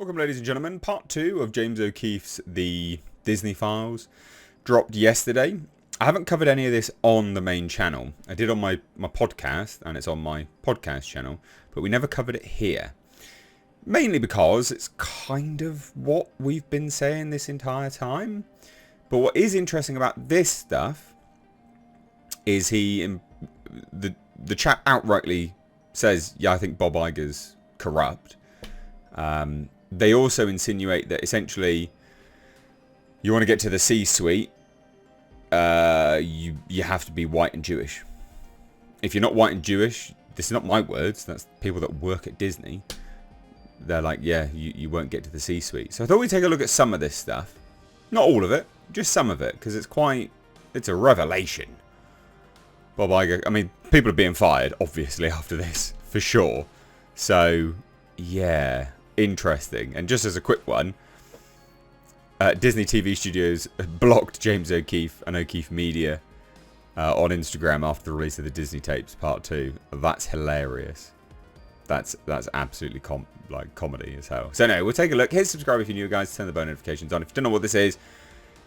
Welcome, ladies and gentlemen. Part 2 of James O'Keefe's The Disney Files dropped yesterday. I haven't covered any of this on the main channel. I did on my podcast, and it's on my podcast channel, but we never covered it here. Mainly because it's kind of what we've been saying this entire time. But what is interesting about this stuff is the chap outrightly says, yeah, I think Bob Iger's corrupt. They also insinuate that essentially you want to get to the C-suite, you have to be white and Jewish. If you're not white and Jewish, this is not my words, that's people that work at Disney. They're like, yeah, you won't get to the C-suite. So I thought we'd take a look at some of this stuff. Not all of it, just some of it, because it's a revelation. Bob Iger, I mean, people are being fired, obviously, after this, for sure. So, yeah, interesting. And just as a quick one, Disney TV Studios blocked James O'Keefe and O'Keefe Media on Instagram after the release of the Disney Tapes Part 2. That's hilarious. That's absolutely comedy as hell. So anyway, we'll take a look. Hit subscribe if you're new, guys. Turn the bell notifications on. If you don't know what this is,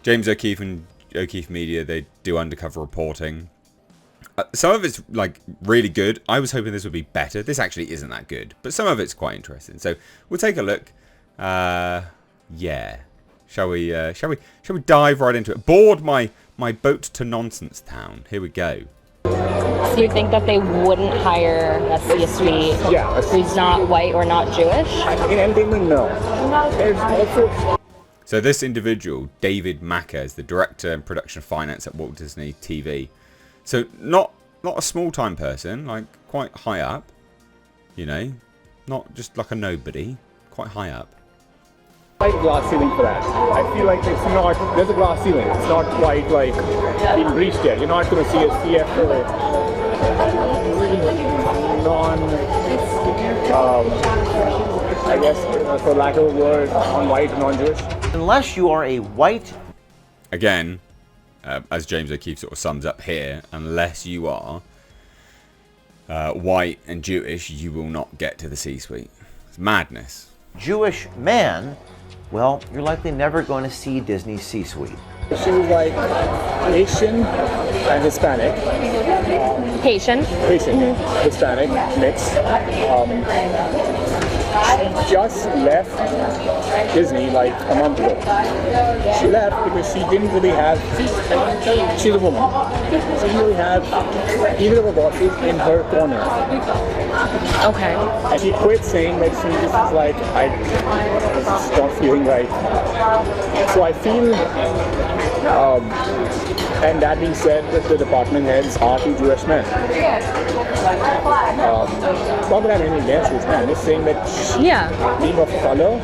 James O'Keefe and O'Keefe Media, they do undercover reporting. Some of it's like really good. I was hoping this would be better. This actually isn't that good, but some of it's quite interesting. So we'll take a look. Yeah. Shall we dive right into it? Board my boat to nonsense town. Here we go. So you think that they wouldn't hire a C-suite who's not white or not Jewish? In entertainment, no. There's also... So this individual, David Macker, is the director and production of finance at Walt Disney TV. So not a small-time person, like quite high up, you know, not just like a nobody, quite high up. Like glass ceiling for that. I feel like it's not, there's a glass ceiling, it's not quite like being breached yet. You're not going to see a CFO I guess, for lack of a word, non-white, non-Jewish. Unless you are a white... Again, as James O'Keefe sort of sums up here, unless you are white and Jewish, you will not get to the C-suite. It's madness. Jewish man, well, you're likely never going to see Disney's C-suite. She was like Asian and Hispanic. Haitian, Hispanic mix. She just left Disney like a month ago. She left because she didn't really have, she's a woman, she didn't really have either of her bosses in her corner. okay. And she quit saying that she just was like, I was just not feeling right. So I feel, and that being said, that the department heads are two Jewish men. Not that I have anything against Jewish men, I'm just saying that she, being of color,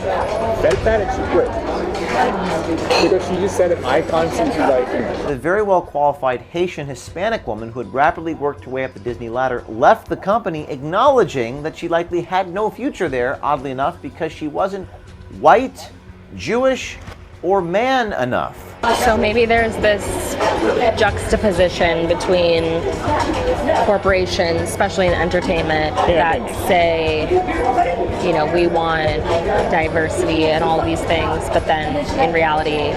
felt that and she quit. Because she just said that I can't seem to like him. The very well qualified Haitian Hispanic woman who had rapidly worked her way up the Disney ladder left the company, acknowledging that she likely had no future there, oddly enough, because she wasn't white, Jewish, or man enough. So maybe there's this juxtaposition between corporations, especially in entertainment, that say, you know, we want diversity and all these things, but then in reality...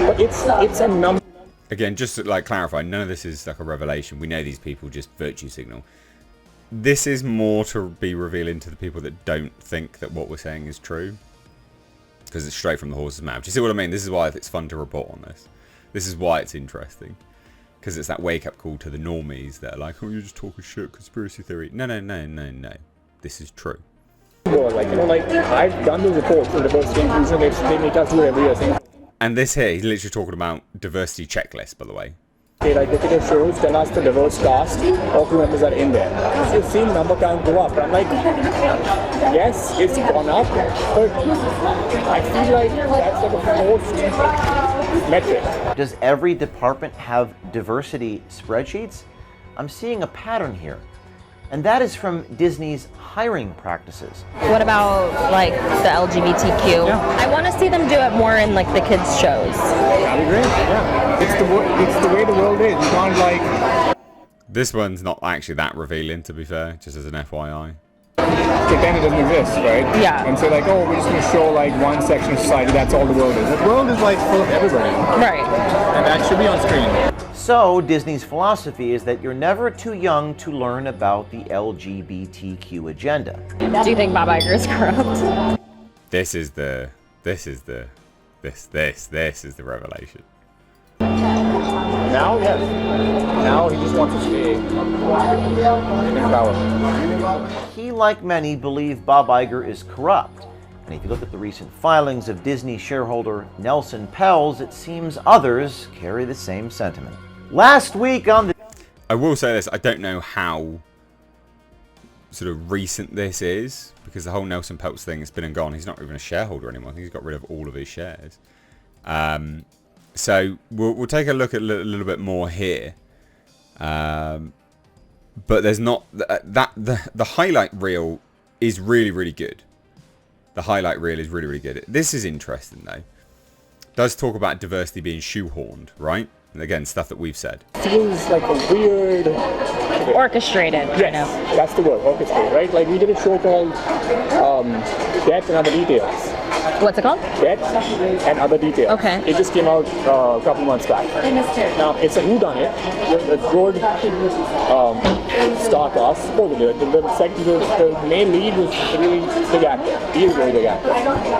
But it's a number. Again, just to like clarify, none of this is like a revelation. We know these people just virtue signal. This is more to be revealing to the people that don't think that what we're saying is true. Because it's straight from the horse's mouth. Do you see what I mean? This is why it's fun to report on this. This is why it's interesting. Because it's that wake-up call to the normies that are like, oh, you're just talking shit, conspiracy theory. No. This is true. Like, you know, like, I've done the reports for diversity inclusion, they make us do every year. Saying, and this here, he's literally talking about diversity checklist, by the way. okay, like, look at the shows, tell us the diverse cast, all crew members are in there. So you've seen number count go up. I'm like, yes, it's gone up, but I feel like that's like a forced metric. Does every department have diversity spreadsheets? I'm seeing a pattern here. And that is from Disney's hiring practices. What about like the LGBTQ? Yeah. I want to see them do it more in like the kids' shows. That'd be great, yeah. It's the way the world is. You can't like... This one's not actually that revealing, to be fair, just as an FYI. pretend it doesn't exist, right? Yeah. And say like, oh, we're just going to show like one section of society. That's all the world is. The world is like full of everybody, Right. and that should be on screen. So, Disney's philosophy is that you're never too young to learn about the LGBTQ agenda. Do you think Bob Iger is corrupt? This is the revelation. Now, yes. Now he just wants to stay in power. He, like many, believe Bob Iger is corrupt. And if you look at the recent filings of Disney shareholder Nelson Peltz, it seems others carry the same sentiment. Last week on the... I will say this, I don't know how sort of recent this is, because the whole Nelson Peltz thing has been and gone. He's not even a shareholder anymore. I think he's got rid of all of his shares. So we'll take a look at a little bit more here. But there's not... The highlight reel is really, really good. The highlight reel is really, really good. This is interesting, though. It does talk about diversity being shoehorned, right? And again, stuff that we've said. Feels like a weird... Orchestrated, Yes, kind of. that's the word, orchestrated, right? Like we did a show called Death and Other Details. What's it called? Death and Other Details. Okay. It just came out a couple months back. I missed it. Now, it's a whodunit. The good star cast. The main lead was a really big actor. He is a very big actor.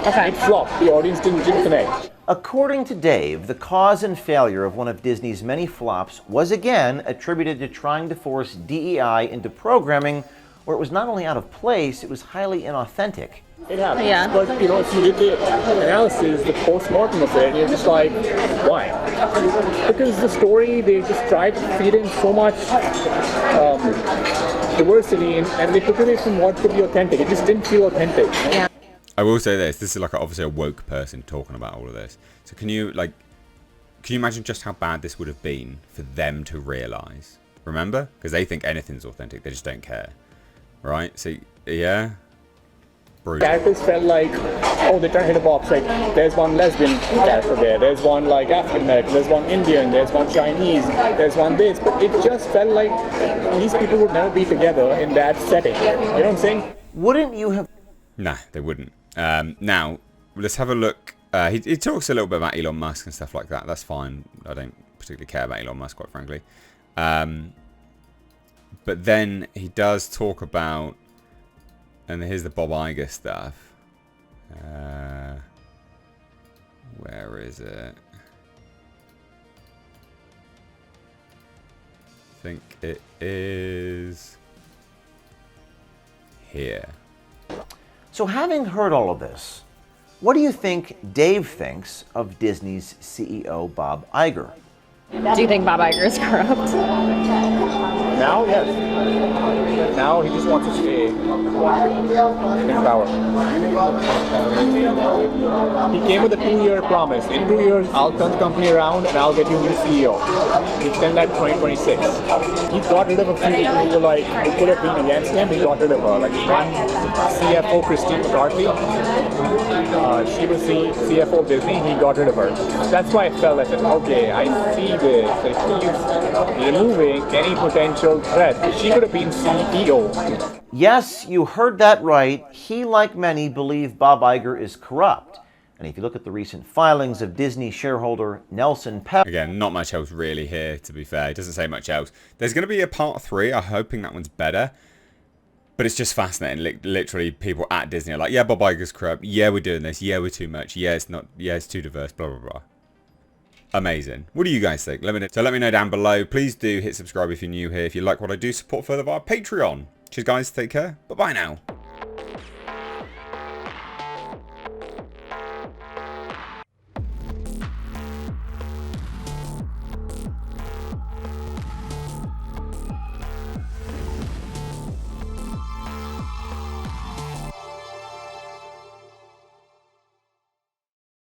Okay. It flopped. The audience didn't connect. According to Dave, the cause and failure of one of Disney's many flops was again attributed to trying to force DEI into programming where it was not only out of place, it was highly inauthentic. It happens. Yeah. But, if you did the analysis, the post-mortem of it, you're just like, why? Because the story, they just tried to feed in so much diversity and they took away from what could be authentic. It just didn't feel authentic. Yeah. I will say this is like obviously a woke person talking about all of this. So can you imagine just how bad this would have been for them to realise? Remember? Because they think anything's authentic, they just don't care. Right? So, yeah. Brutal. Characters felt like, oh, they're trying to hit a box. Like, there's one lesbian character there, there's one like African American, there's one Indian, there's one Chinese, there's one this. But it just felt like these people would never be together in that setting. You know what I'm saying? Wouldn't you have... Nah, they wouldn't. Now, let's have a look. He talks a little bit about Elon Musk and stuff like that. That's fine. I don't particularly care about Elon Musk, quite frankly. But then he does talk about, and here's the Bob Iger stuff. Where is it? I think it is here. So having heard all of this, what do you think Dave thinks of Disney's CEO, Bob Iger? Do you think Bob Iger is corrupt? Now, yes. Now he just wants to stay in power. He came with a 2-year promise. In 2 years, I'll turn the company around and I'll get you a new CEO. He extended that to 2026. He got rid of a few people who were like, who could have been against him. He got rid of her. Like one CFO, Christine McCarthy. She was the CFO of Disney. He got rid of her. That's why I felt like, okay, I see this. Like he's removing any potential threat. She could have been CEO. Yes, you heard that right. He, like many, believe Bob Iger is corrupt. And if you look at the recent filings of Disney shareholder Nelson Peltz... Again, not much else really here, to be fair. It doesn't say much else. There's going to be a part 3. I'm hoping that one's better. But it's just fascinating. Literally, people at Disney are like, yeah, Bob Iger's corrupt. Yeah, we're doing this. Yeah, we're too much. Yeah, it's not. Yeah, it's too diverse. Blah, blah, blah. Amazing. What do you guys think? Let me know down below. Please do hit subscribe if you're new here. If you like what I do, support further via Patreon. Cheers, guys. Take care. Bye-bye now.